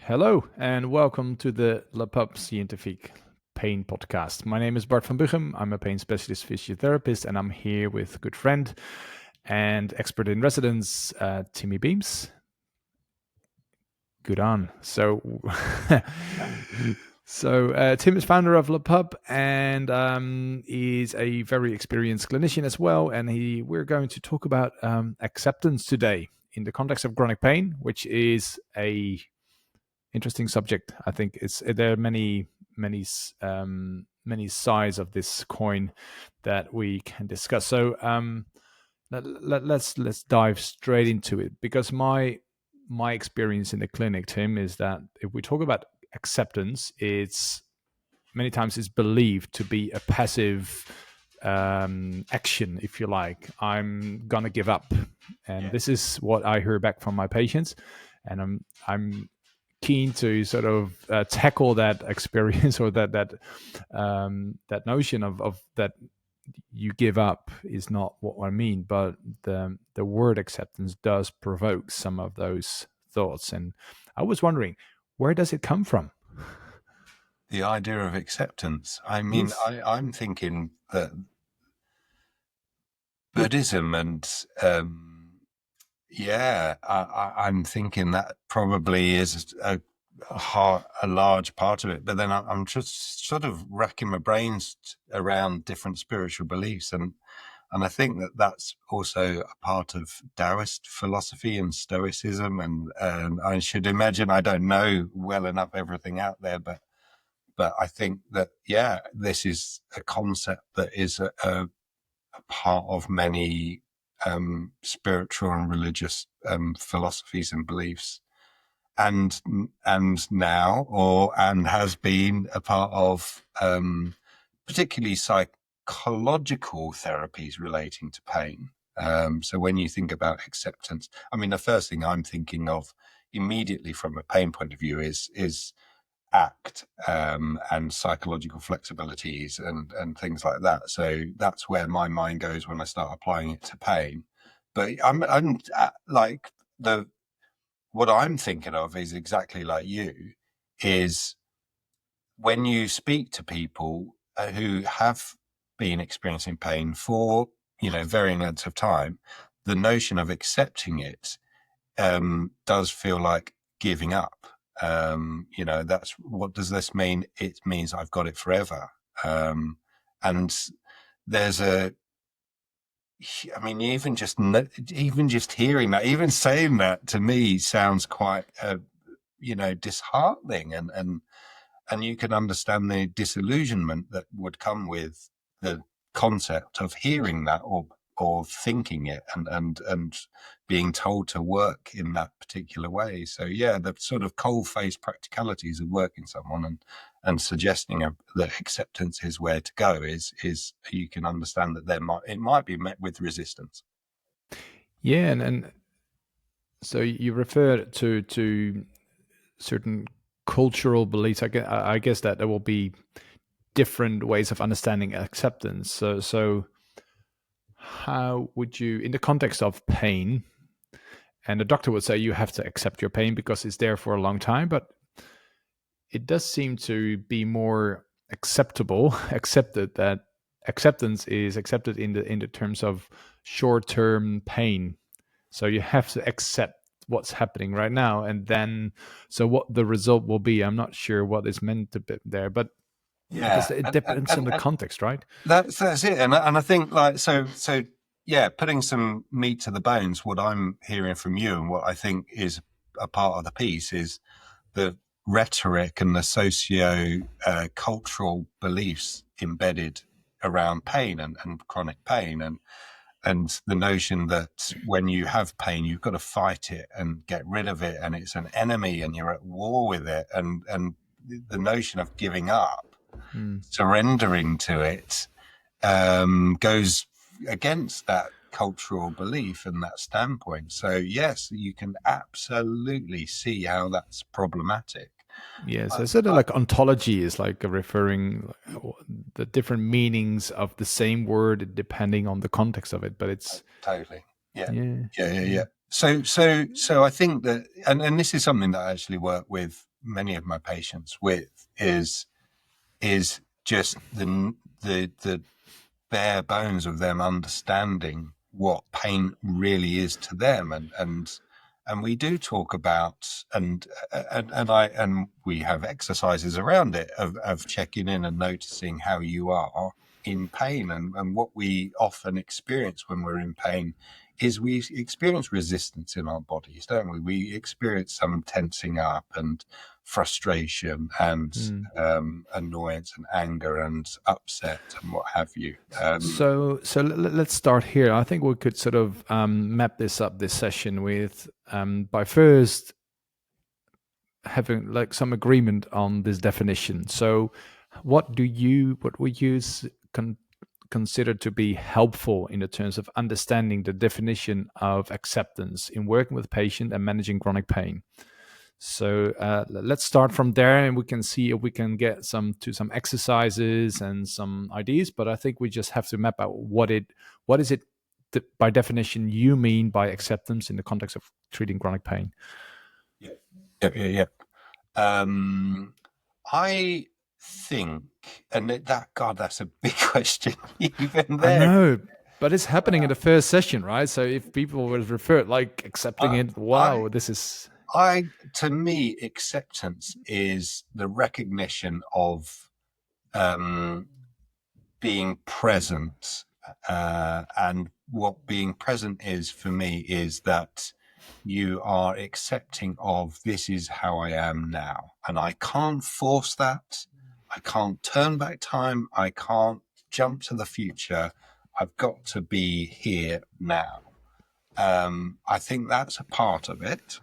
Hello and welcome to the Pub Scientifique Pain Podcast. My name is Bart van Buchem. I'm a pain specialist physiotherapist, and I'm here with a good friend and expert in residence, Timmy Beams. Good on. So Tim is founder of Le Pub and is a very experienced clinician as well. And we're going to talk about acceptance today in the context of chronic pain, which is a interesting subject. I think there are many sides of this coin that we can discuss. So let's dive straight into it, because my experience in the clinic, Tim, is that if we talk about acceptance, it's many times it's believed to be a passive action, if you like. I'm gonna give up, and this is what I hear back from my patients, and I'm keen to sort of tackle that experience or that notion of that you give up is not what I mean, but the word acceptance does provoke some of those thoughts. And I was wondering, where does it come from? The idea of acceptance. I mean, yes. I'm thinking that Buddhism and I'm thinking that probably is a large part of it. But then I'm just sort of racking my brains around different spiritual beliefs, and I think that that's also a part of Taoist philosophy and Stoicism. And I should imagine, I don't know well enough everything out there, but I think that this is a concept that is a part of many spiritual and religious philosophies and beliefs, and now has been a part of particularly psychological therapies relating to pain. So when you think about acceptance, I mean, the first thing I'm thinking of immediately from a pain point of view is ACT and psychological flexibilities and things like that. So that's where my mind goes when I start applying it to pain. But I'm like what I'm thinking of is exactly like you, is when you speak to people who have been experiencing pain for varying lengths of time, the notion of accepting it does feel like giving up. That's what does this mean? It means I've got it forever. And there's even just hearing that, even saying that to me sounds quite, disheartening, and you can understand the disillusionment that would come with the concept of hearing that or thinking it and being told to work in that particular way. So the sort of cold-faced practicalities of working someone and suggesting that acceptance is where to go is you can understand that it might be met with resistance. Yeah, and so you refer to certain cultural beliefs. I guess that there will be different ways of understanding acceptance. So how would you, in the context of pain, and the doctor would say you have to accept your pain because it's there for a long time, but it does seem to be more accepted that acceptance is accepted in the terms of short-term pain. So you have to accept what's happening right now, and then so what the result will be, I'm not sure what is meant to be there, but it depends on the context, right? That's it, and I think putting some meat to the bones. What I'm hearing from you, and what I think is a part of the piece, is the rhetoric and the socio-cultural beliefs embedded around pain and chronic pain, and the notion that when you have pain, you've got to fight it and get rid of it, and it's an enemy, and you're at war with it, and the notion of giving up, surrendering to it, goes against that cultural belief and that standpoint. So yes, you can absolutely see how that's problematic. Yes, I said like ontology is like referring the different meanings of the same word depending on the context of it, but it's totally yeah. So I think that, and this is something that I actually work with many of my patients with is just the bare bones of them understanding what pain really is to them, and we do talk about and we have exercises around it of checking in and noticing how you are in pain, and what we often experience when we're in pain is we experience resistance in our bodies, don't we? We experience some tensing up and frustration and annoyance and anger and upset and what have you. Let's start here. I think we could sort of map this session with by first having like some agreement on this definition. So what would you consider to be helpful in the terms of understanding the definition of acceptance in working with patient and managing chronic pain? So let's start from there, and we can see if we can get some exercises and some ideas. But I think we just have to map out what is it that by definition you mean by acceptance in the context of treating chronic pain. Yeah. I think, and that's a big question. Even there, I know, but it's happening in the first session, right? So if people will refer like accepting it, wow, this is. To me, acceptance is the recognition of being present, and what being present is for me is that you are accepting of this is how I am now, and I can't force that. I can't turn back time. I can't jump to the future. I've got to be here now. I think that's a part of it.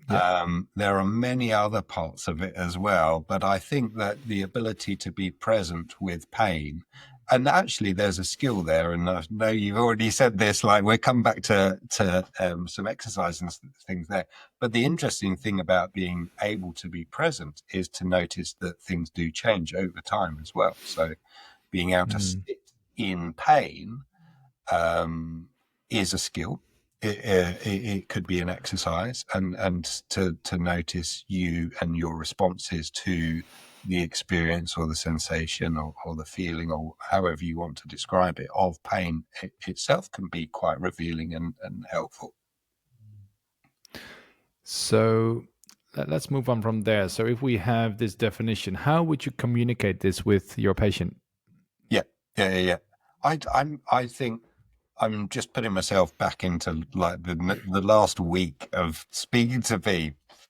There are many other parts of it as well, but I think that the ability to be present with pain, and actually there's a skill there, and I know you've already said this, like we'll come back to some exercise and things there, but the interesting thing about being able to be present is to notice that things do change over time as well. So being able to sit in pain is a skill. It could be an exercise, and to notice you and your responses to the experience or the sensation or the feeling, or however you want to describe it, of pain itself can be quite revealing and helpful. So let's move on from there. So if we have this definition, how would you communicate this with your patient? Yeah. I think I'm just putting myself back into like the last week of speaking to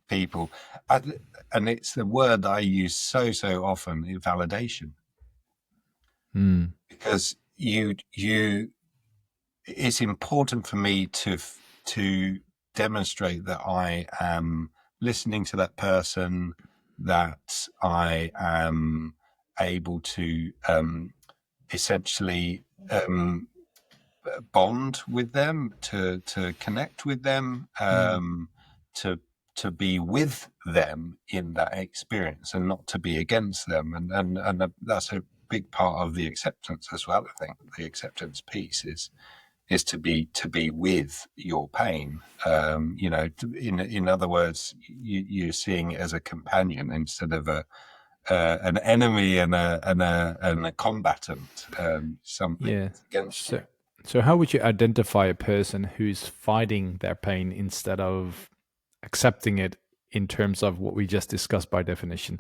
people, and it's the word I use so often, is validation. Because it's important for me to demonstrate that I am listening to that person, that I am able to essentially bond with them, to connect with them, to be with them in that experience and not to be against them, and that's a big part of the acceptance as well. I think the acceptance piece is to be with your pain. In other words, you're seeing it as a companion instead of an enemy and a combatant. Something against you. So how would you identify a person who's fighting their pain instead of accepting it in terms of what we just discussed by definition?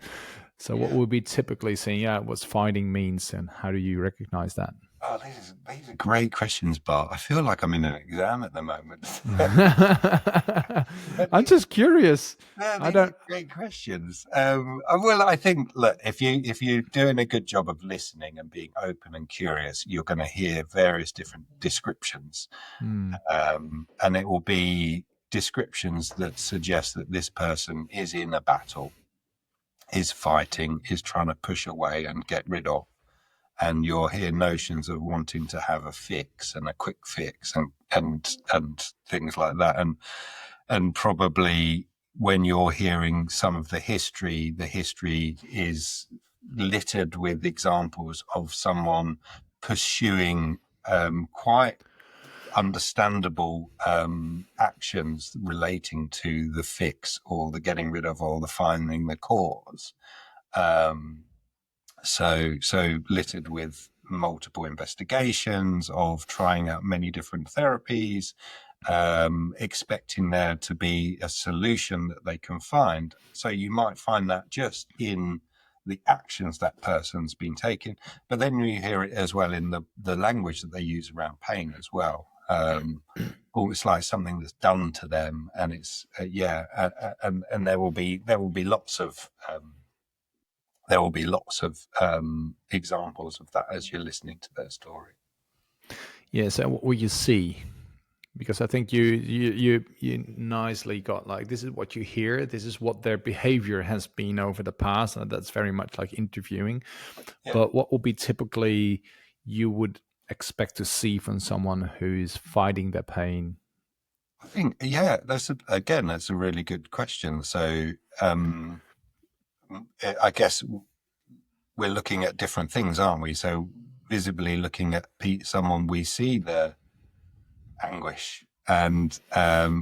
So what would we typically say, what fighting means, and how do you recognize that? Oh, these are great questions, Bart. I feel like I'm in an exam at the moment. I'm just curious. Great questions. Well, I think, look, if you're doing a good job of listening and being open and curious, you're going to hear various different descriptions, and it will be descriptions that suggest that this person is in a battle, is fighting, is trying to push away and get rid of. And you'll hear notions of wanting to have a fix and a quick fix and things like that. And probably when you're hearing some of the history is littered with examples of someone pursuing quite understandable actions relating to the fix or the getting rid of or the finding the cause. So littered with multiple investigations of trying out many different therapies, expecting there to be a solution that they can find. So you might find that just in the actions that person's been taking, but then you hear it as well in the language that they use around pain as well. Almost like something that's done to them, and it's and there will be lots of examples of that as you're listening to their story. Yeah. So what will you see? Because I think you nicely got like, this is what you hear, this is what their behavior has been over the past, and that's very much like interviewing. Yeah. But what will be typically you would expect to see from someone who's fighting their pain? I think, that's a really good question. So I guess we're looking at different things, aren't we? So visibly looking at someone, we see their anguish and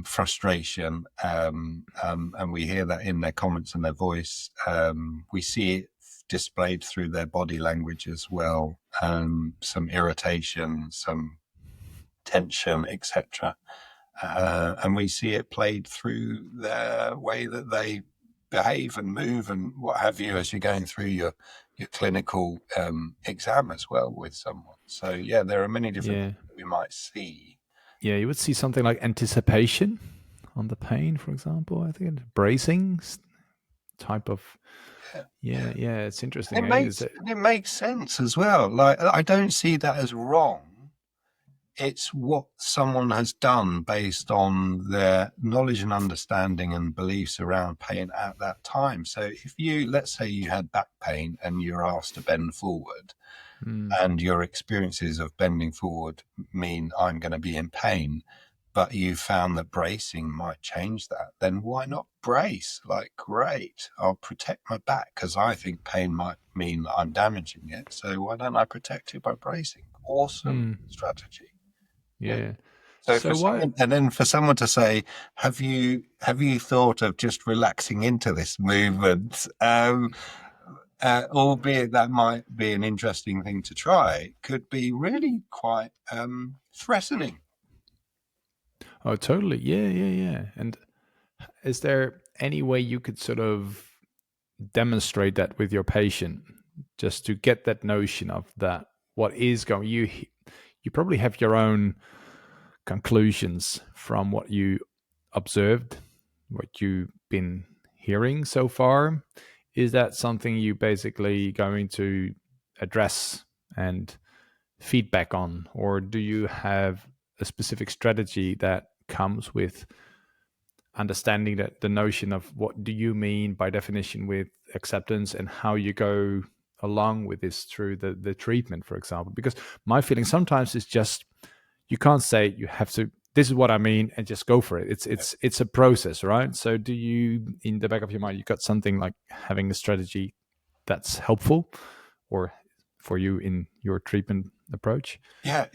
frustration, and we hear that in their comments and their voice. We see it displayed through their body language as well, some irritation, some tension, etc. And we see it played through their way that they behave and move and what have you as you're going through your clinical exam as well with someone. So there are many different things that we might see. Yeah, you would see something like anticipation on the pain, for example. I think bracing type of. Yeah, it's interesting. It makes sense as well. Like, I don't see that as wrong. It's what someone has done based on their knowledge and understanding and beliefs around pain at that time. So if let's say you had back pain and you're asked to bend forward, and your experiences of bending forward mean I'm going to be in pain, but you found that bracing might change that, then why not brace? Like, great, I'll protect my back because I think pain might mean that I'm damaging it. So why don't I protect it by bracing? Awesome strategy. Yeah. So for someone to say, have you thought of just relaxing into this movement? Albeit that might be an interesting thing to try, could be really quite threatening. Oh, totally. Yeah. And is there any way you could sort of demonstrate that with your patient, just to get that notion of that what is going? You probably have your own conclusions from what you observed, what you've been hearing so far. Is that something you basically going to address and feedback on, or do you have a specific strategy that comes with understanding that the notion of what do you mean by definition with acceptance and how you go along with this through the treatment, for example? Because my feeling sometimes is just you can't say you have to, this is what I mean, and just go for it. It's a process, right? So do you, in the back of your mind, you got something like having a strategy that's helpful or for you in your treatment approach? Yeah.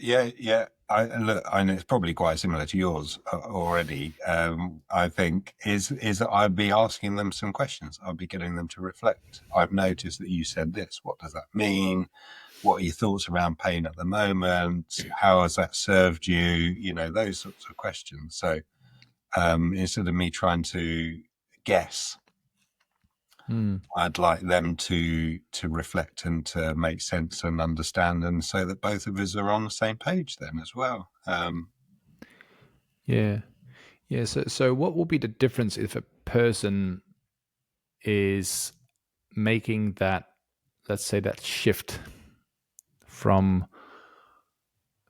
I know it's probably quite similar to yours already. I think is that I'd be asking them some questions. I'd be getting them to reflect. I've noticed that you said this. What does that mean? What are your thoughts around pain at the moment? How has that served you? You know, those sorts of questions. So instead of me trying to guess, I'd like them to reflect and to make sense and understand, and so that both of us are on the same page then as well. So what will be the difference if a person is making that, let's say, that shift from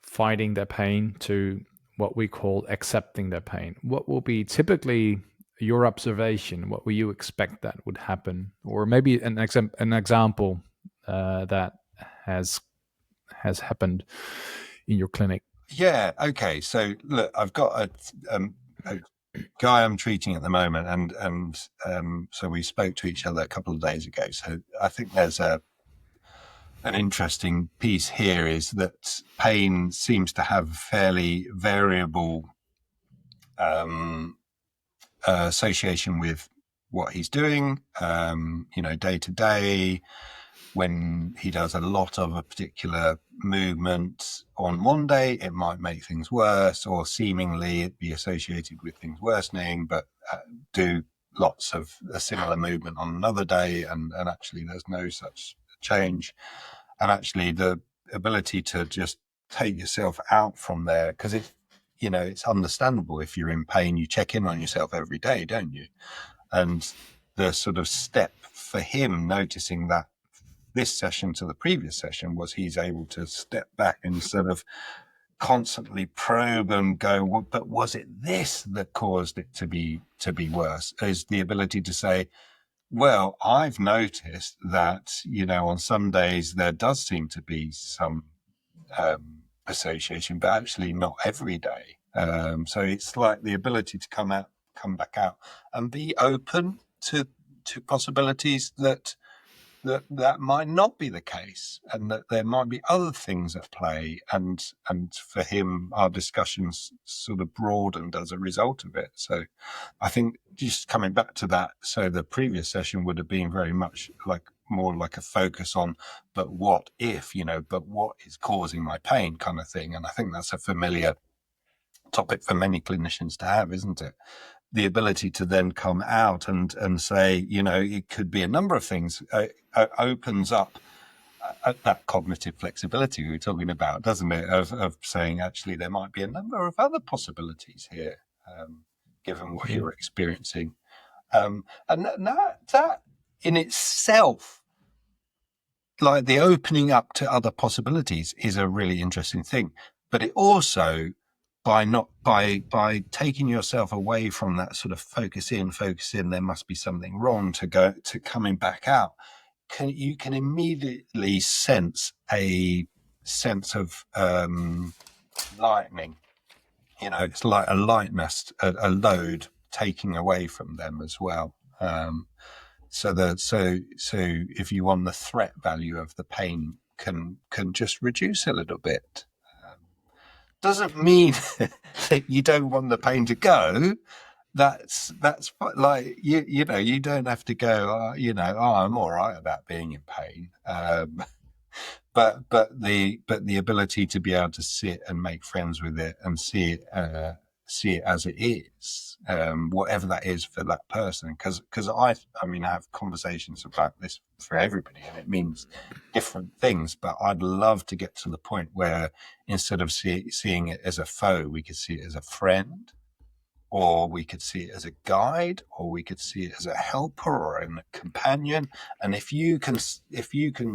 fighting their pain to what we call accepting their pain? What will be typically your observation? What will you expect that would happen? Or maybe an example that has happened in your clinic? Yeah. Okay. So look, I've got a guy I'm treating at the moment, and so we spoke to each other a couple of days ago. So I think there's an interesting piece here is that pain seems to have fairly variable association with what he's doing, day to day. When he does a lot of a particular movement on one day, it might make things worse, or seemingly it be associated with things worsening, but do lots of a similar movement on another day, and actually there's no such change. And actually the ability to just take yourself out from there, because it's understandable if you're in pain, you check in on yourself every day, don't you? And the sort of step for him, noticing that this session to the previous session, was he's able to step back and sort of constantly probe and go, well, but was it this that caused it to be worse? Is the ability to say, well, I've noticed that, on some days there does seem to be some association, but actually not every day. So it's like the ability to come back out and be open to possibilities that might not be the case, and that there might be other things at play. And for him, our discussions sort of broadened as a result of it. So I think just coming back to that, so the previous session would have been very much more like a focus on, but what if, but what is causing my pain kind of thing. And I think that's a familiar topic for many clinicians to have, isn't it? The ability to then come out and say, it could be a number of things, opens up that cognitive flexibility we were talking about, doesn't it? Of saying, actually, there might be a number of other possibilities here, given what you're experiencing. And that in itself, like the opening up to other possibilities, is a really interesting thing. But it also, by taking yourself away from that sort of focus in, there must be something wrong, to coming back out, you can immediately sense a sense of lightening. It's like a lightness, a load taking away from them as well. So if you want, the threat value of the pain can just reduce a little bit. Doesn't mean that you don't want the pain to go. That's like, you don't have to go, I'm all right about being in pain. But the ability to be able to sit and make friends with it and see it as it is, whatever that is for that person. Because I have conversations about this for everybody, and it means different things. But I'd love to get to the point where, instead of seeing it as a foe, we could see it as a friend, or we could see it as a guide, or we could see it as a helper or a companion. And if you can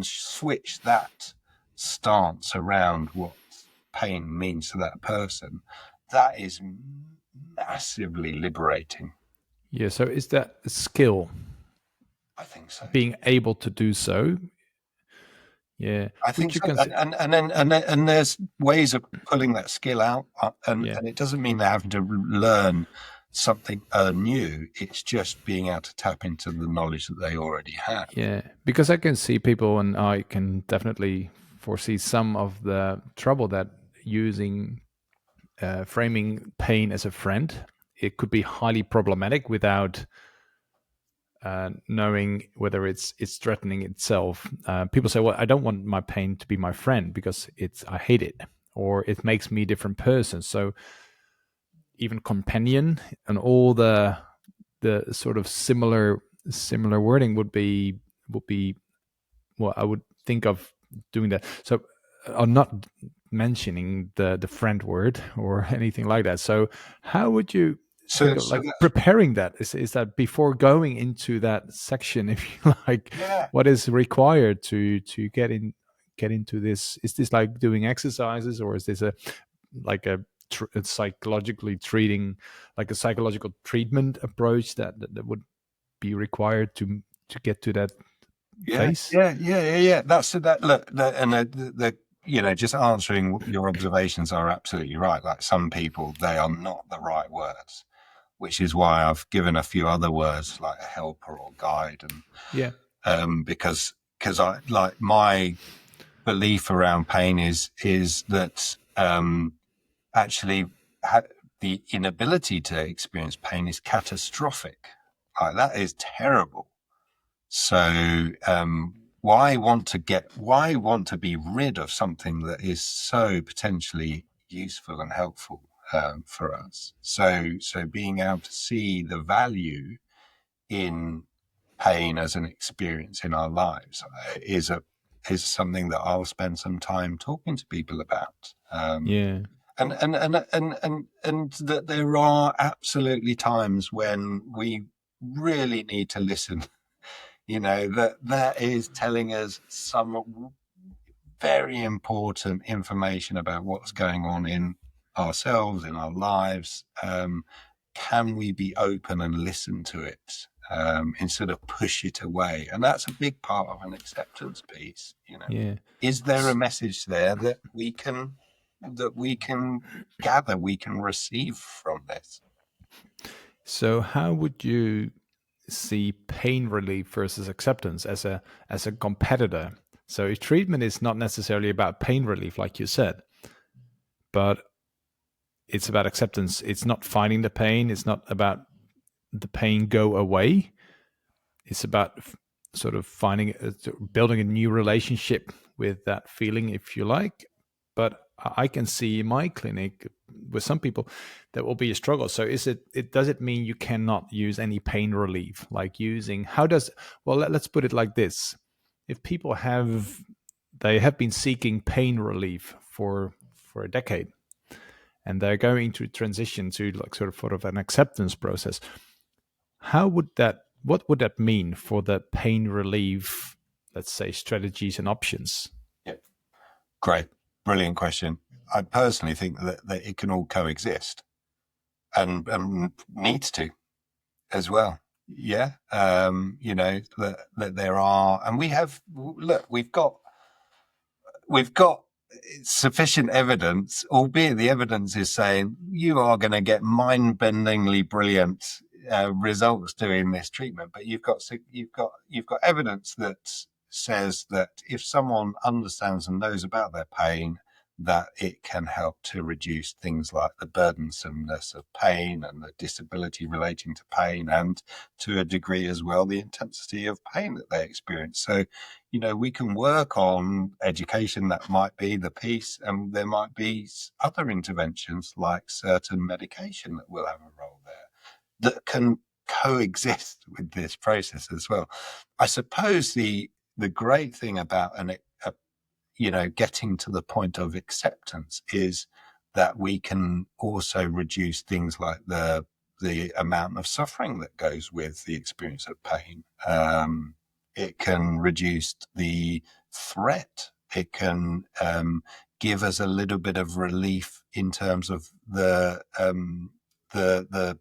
switch that stance around what pain means to that person, that is massively liberating. Yeah. So is that a skill? I think so. Being able to do so. Yeah, I think so. And there's ways of pulling that skill out, and it doesn't mean they're having to learn something new. It's just being able to tap into the knowledge that they already have. Yeah, because I can see people, and I can definitely foresee some of the trouble that using framing pain as a friend, it could be highly problematic without knowing whether it's threatening itself. People say, well, I don't want my pain to be my friend because I hate it, or it makes me a different person. So even companion and all the sort of similar wording would be well, I would think of doing that. So I'm not mentioning the friend word or anything like that. So how would you preparing that? Is that before going into that section, if you like, what is required to get into this? Is this like doing exercises, or is this a psychologically treating, like a psychological treatment approach that would be required to get to that phase? Yeah. That's that. Look, the just answering your observations are absolutely right. Like, some people, they are not the right words, which is why I've given a few other words like a helper or guide, and because I like my belief around pain is that actually the inability to experience pain is catastrophic. Like, that is terrible. So why want to be rid of something that is so potentially useful and helpful for us? So being able to see the value in pain as an experience in our lives is something that I'll spend some time talking to people about. Yeah. And that there are absolutely times when we really need to listen. That is telling us some very important information about what's going on in ourselves, in our lives. Can we be open and listen to it instead of push it away? And that's a big part of an acceptance piece. Yeah. Is there a message there that we can gather, we can receive from this? So how would you see pain relief versus acceptance as a competitor? So if treatment is not necessarily about pain relief, like you said, but it's about acceptance. It's not finding the pain. It's not about the pain go away. It's about sort of building a new relationship with that feeling, if you like. But I can see in my clinic with some people that will be a struggle. So does it mean you cannot use any pain relief? Like let's put it like this. If people have been seeking pain relief for a decade, and they're going to transition to like sort of an acceptance process, what would that mean for the pain relief, let's say, strategies and options? Yeah. Great. Brilliant question. I personally think that it can all coexist and needs to as well. Yeah. That there are, and we've got sufficient evidence, albeit the evidence is saying you are going to get mind-bendingly brilliant results doing this treatment, but you've got evidence that says that if someone understands and knows about their pain, that it can help to reduce things like the burdensomeness of pain and the disability relating to pain, and to a degree as well the intensity of pain that they experience. So we can work on education. That might be the piece, and there might be other interventions like certain medication that will have a role there that can coexist with this process as well. I suppose the great thing about getting to the point of acceptance is that we can also reduce things like the amount of suffering that goes with the experience of pain. It can reduce the threat. It can give us a little bit of relief in terms of the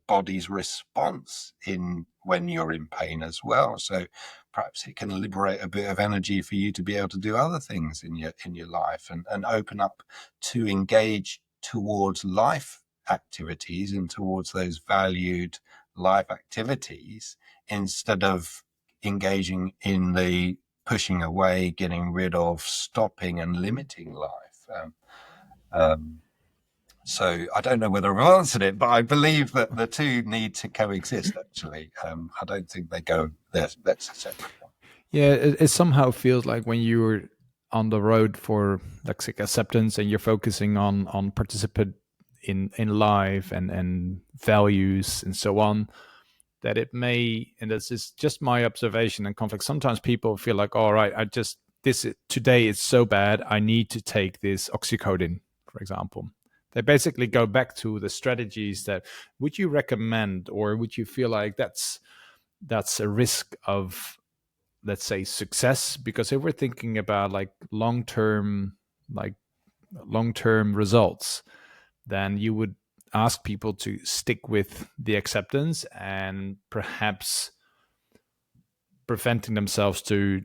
body's response when you're in pain as well. So perhaps it can liberate a bit of energy for you to be able to do other things in your life, and open up to engage towards life activities and towards those valued life activities, instead of engaging in the pushing away, getting rid of, stopping and limiting life. So I don't know whether I've answered it, but I believe that the two need to coexist, actually. I don't think they go there. That's a separate one. Yeah, it somehow feels like when you're on the road for like acceptance and you're focusing on participant in life and values and so on, that it may, and this is just my observation and conflict, sometimes people feel like, all right, today is so bad, I need to take this oxycodone, for example. They basically go back to the strategies that would you recommend, or would you feel like that's a risk of, let's say, success? Because if we're thinking about like long-term results, then you would ask people to stick with the acceptance and perhaps preventing themselves to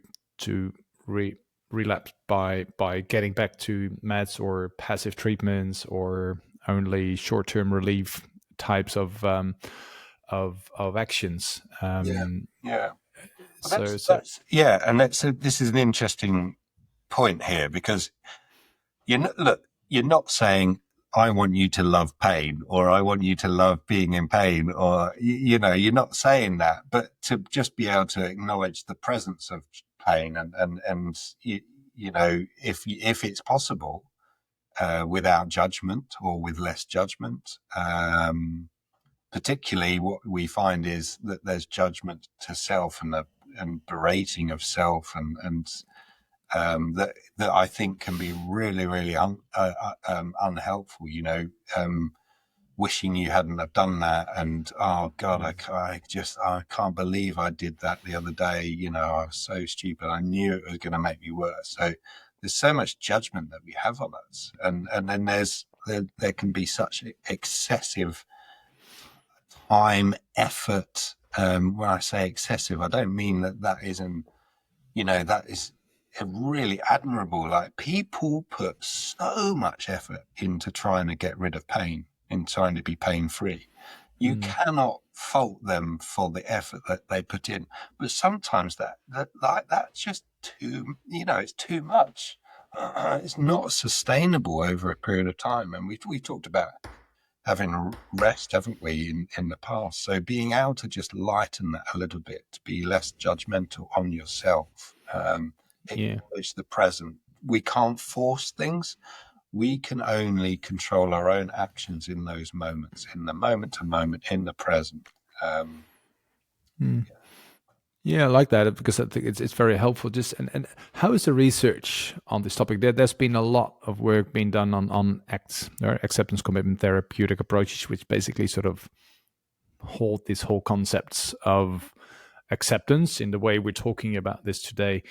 relapse by getting back to meds or passive treatments or only short-term relief types of actions. Yeah. And this is an interesting point here, because you're not saying, I want you to love pain, or I want you to love being in pain, or, you're not saying that, but to just be able to acknowledge the presence of pain and if it's possible, without judgment or with less judgment. Particularly what we find is that there's judgment to self and berating of self and that I think can be really, really unhelpful. Wishing you hadn't have done that, and oh God, I can't believe I did that the other day. I was so stupid. I knew it was going to make me worse. So there's so much judgment that we have on us, and then there can be such excessive time, effort. When I say excessive, I don't mean that isn't, that is really admirable. Like, people put so much effort into trying to get rid of pain, in trying to be pain free. You cannot fault them for the effort that they put in, but sometimes that's just too, it's too much. It's not sustainable over a period of time. And we talked about having rest, haven't we, in the past? So being able to just lighten that a little bit, to be less judgmental on yourself, acknowledge the present. We can't force things. We can only control our own actions in those moments, in the moment to moment, in the present. Yeah, I like that, because I think it's very helpful. Just and how is the research on this topic? There's been a lot of work being done on ACTS, or acceptance commitment therapeutic approaches, which basically sort of hold these whole concepts of acceptance in the way we're talking about this today.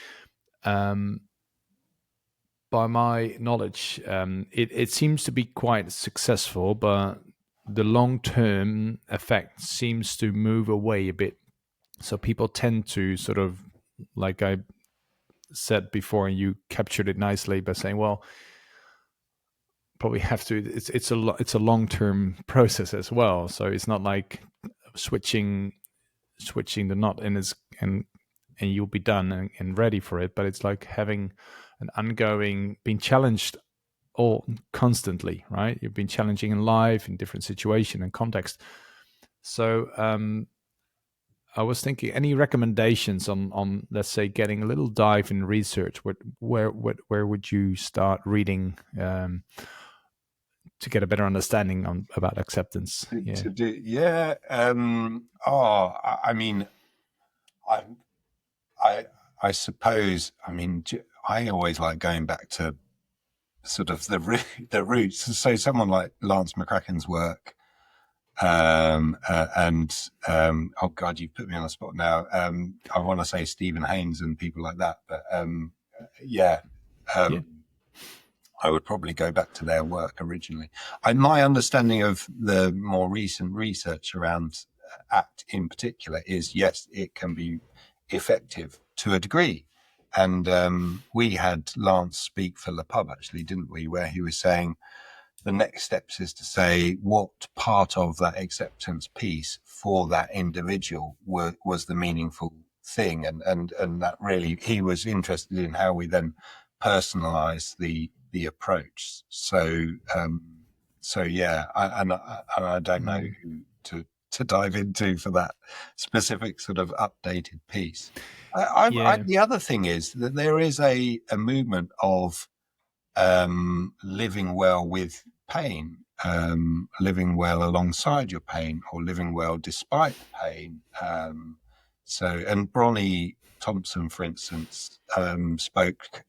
By my knowledge, it seems to be quite successful, but the long-term effect seems to move away a bit. So people tend to sort of, like I said before, and you captured it nicely by saying, well, probably have to, it's a long-term process as well. So it's not like switching the knot and you'll be done and ready for it, but it's like having an ongoing, being challenged all constantly, right? You've been challenging in life, in different situation and context. So I was thinking, any recommendations on let's say getting a little dive in research? Where would you start reading to get a better understanding about acceptance? I mean, I suppose, I always like going back to sort of the roots. So someone like Lance McCracken's work, oh God, you've put me on the spot now. I want to say Stephen Haynes and people like that, but I would probably go back to their work originally. My understanding of the more recent research around ACT in particular is, yes, it can be effective to a degree. And we had Lance speak for the pub, actually, didn't we, where he was saying the next steps is to say what part of that acceptance piece for that individual was the meaningful thing. And that really, he was interested in how we then personalize the approach. So yeah, I don't know who to dive into for that specific sort of updated piece. The other thing is that there is a movement of living well with pain, living well alongside your pain, or living well despite pain. And Bronnie Thompson, for instance, spoke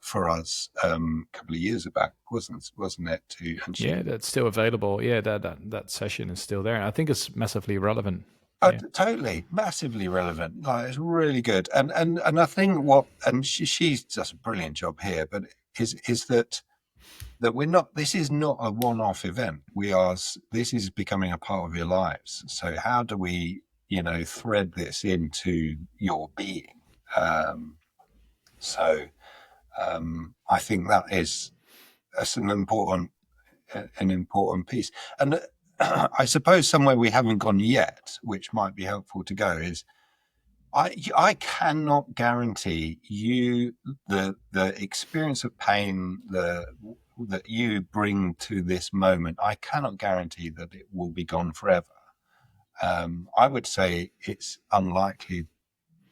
for us a couple of years back, wasn't it? That's still available. Yeah, that session is still there. I think it's massively relevant. Totally, massively relevant. Like, it's really good, and I think she does a brilliant job here. But is that we're not. This is not a one-off event. This is becoming a part of your lives. So how do we, thread this into your being? I think that's an important piece. And I suppose somewhere we haven't gone yet, which might be helpful to go, is I cannot guarantee you the experience of pain that you bring to this moment. I cannot guarantee that it will be gone forever. I would say it's unlikely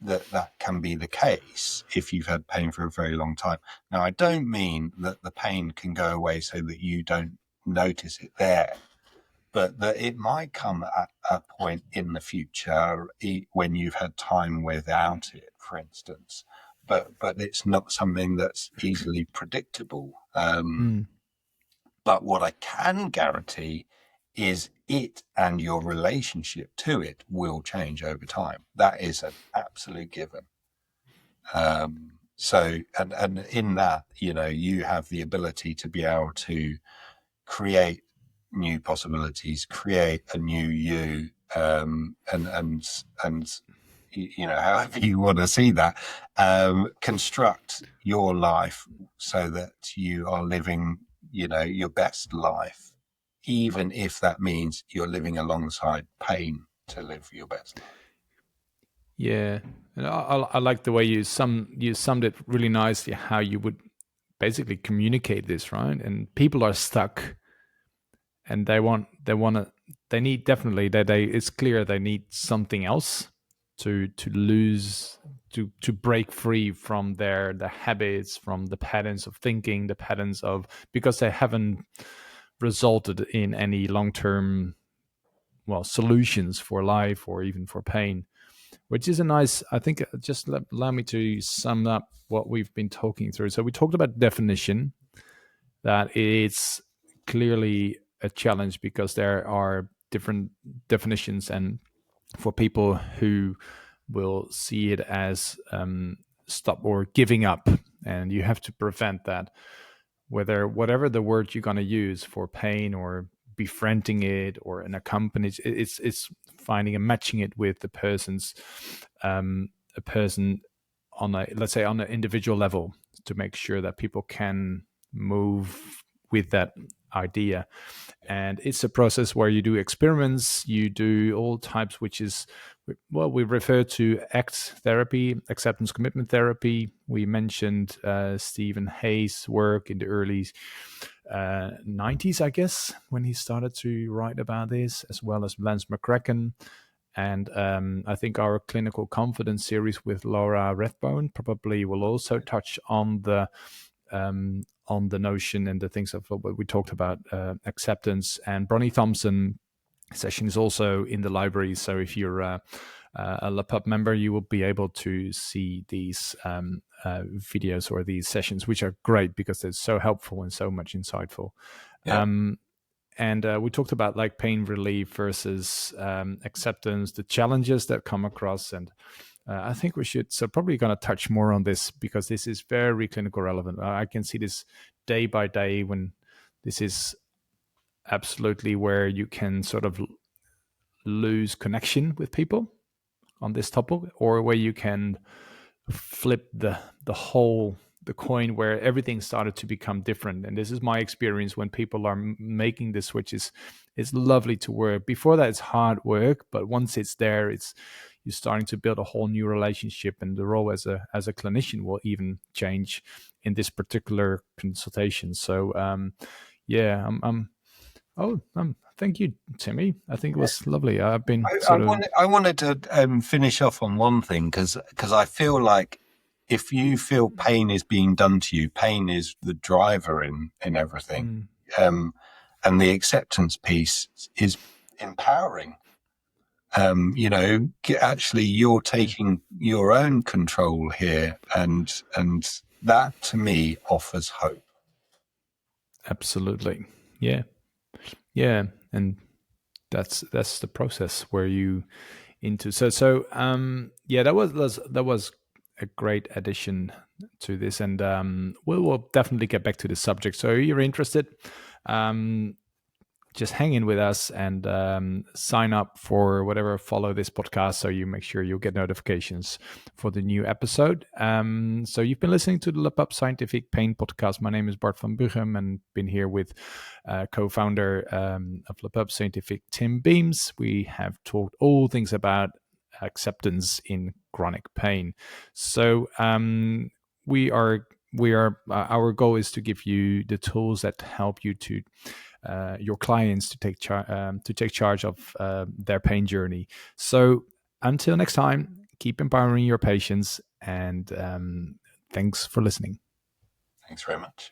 that can be the case if you've had pain for a very long time. Now, I don't mean that the pain can go away so that you don't notice it there, but that it might come at a point in the future when you've had time without it, for instance. But it's not something that's easily predictable. But what I can guarantee is it and your relationship to it will change over time. That is an absolute given. So in that, you have the ability to be able to create new possibilities, create a new you, and however you want to see that, construct your life so that you are living, your best life, even if that means you're living alongside pain to live your best life. Yeah, and I like the way you summed it really nicely. How you would basically communicate this, right? And people are stuck, and it's clear they need something else to break free from the habits, from the patterns of thinking, because they haven't resulted in any long-term solutions for life or even for pain, which is I think, just allow me to sum up what we've been talking through. So we talked about definition, that it's clearly a challenge because there are different definitions, and for people who will see it as stop or giving up, and you have to prevent that, whatever the word you're going to use for pain, or befriending it, or an accompaniment, it's finding and matching it with the person's a person on let's say on an individual level, to make sure that people can move with that idea. And it's a process where you do experiments, you do all types, which is, we refer to ACT therapy, acceptance commitment therapy. We mentioned Stephen Hayes' work in the early 90s, I guess, when he started to write about this, as well as Lance McCracken. And I think our clinical confidence series with Laura Rathbone probably will also touch on the notion and the things of what we talked about, acceptance. And Bronnie Thompson session is also in the library. So if you're a LAPUB member, you will be able to see these videos or these sessions, which are great because they're so helpful and so much insightful. Yeah. And we talked about like pain relief versus acceptance, the challenges that come across. And I think we should, so probably going to touch more on this because this is very clinical relevant. I can see this day by day when this is absolutely where you can sort of lose connection with people on this topic, or where you can flip the coin where everything started to become different. And this is my experience when people are making the switches. It's lovely to work. Before that, it's hard work, but once it's there, you're starting to build a whole new relationship, and the role as a clinician will even change in this particular consultation. So thank you, Timmy. I think it was lovely. I've been I wanted to finish off on one thing, because I feel like if you feel pain is being done to you, pain is the driver in everything. And the acceptance piece is empowering. Actually you're taking your own control here, and that to me offers hope. Absolutely. Yeah. And that's the process where you that was a great addition to this, and we'll definitely get back to the subject. So if you're interested, just hang in with us and sign up for whatever, follow this podcast so you make sure you'll get notifications for the new episode. So you've been listening to the Pub Scientifique Pain Podcast. My name is Bart van Buchem, and been here with co-founder of Pub Scientifique, Tim Beams. We have talked all things about acceptance in chronic pain. So our goal is to give you the tools that help you to your clients to take charge of their pain journey. So until next time, keep empowering your patients, and thanks for listening. Thanks very much.